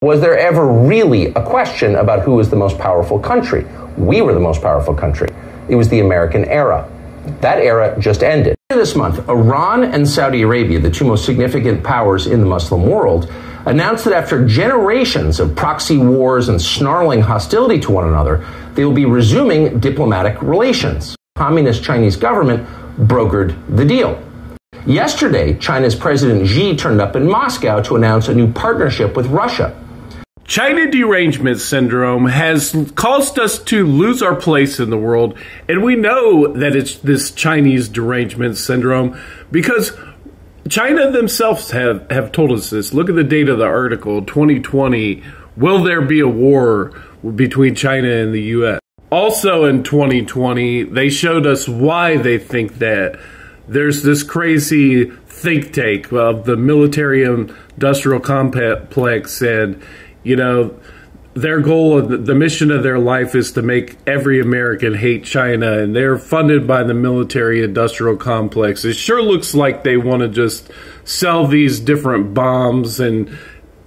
Was there ever really a question about who was the most powerful country? We were the most powerful country. It was the American era. That era just ended. This month, Iran and Saudi Arabia, the two most significant powers in the Muslim world, announced that after generations of proxy wars and snarling hostility to one another, they will be resuming diplomatic relations. The Communist Chinese government brokered the deal. Yesterday, China's President Xi turned up in Moscow to announce a new partnership with Russia. China derangement syndrome has caused us to lose our place in the world, and we know that it's this Chinese derangement syndrome because China themselves have told us this. Look at the date of the article, 2020, will there be a war between China and the U.S.? Also in 2020, they showed us why they think that. There's this crazy think tank of the military-industrial complex, and their goal, the mission of their life is to make every American hate China, and they're funded by the military-industrial complex. It sure looks like they want to just sell these different bombs and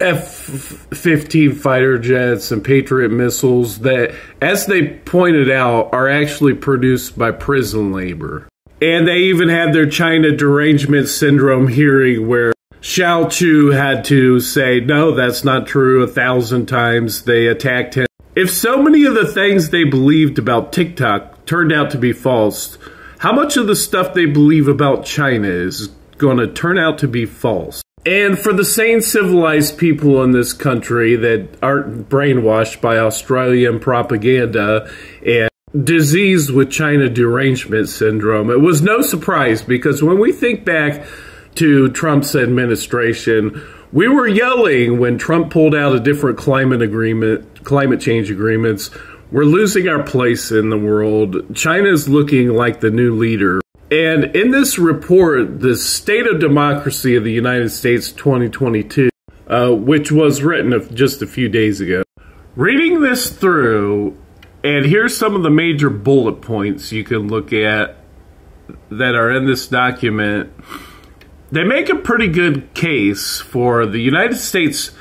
F-15 fighter jets and Patriot missiles that, as they pointed out, are actually produced by prison labor. And they even had their China derangement syndrome hearing where Xiao Chu had to say, no, that's not true 1,000 times. They attacked him. If so many of the things they believed about TikTok turned out to be false, how much of the stuff they believe about China is going to turn out to be false? And for the sane civilized people in this country that aren't brainwashed by Australian propaganda and disease with China derangement syndrome, it was no surprise because when we think back to Trump's administration, we were yelling when Trump pulled out a different climate change agreements. We're losing our place in the world. China's looking like the new leader. And in this report, the State of Democracy of the United States 2022, which was written just a few days ago, reading this through, and here's some of the major bullet points you can look at that are in this document. They make a pretty good case for the United States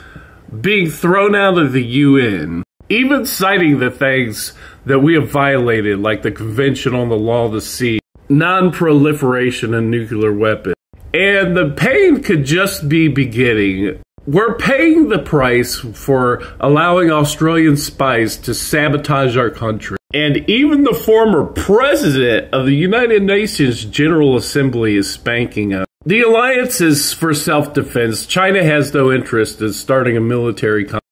being thrown out of the UN, even citing the things that we have violated, like the Convention on the Law of the Sea, non-proliferation of nuclear weapons. And the pain could just be beginning. We're paying the price for allowing Australian spies to sabotage our country. And even the former president of the United Nations General Assembly is spanking us. The alliance is for self-defense. China has no interest in starting a military conflict.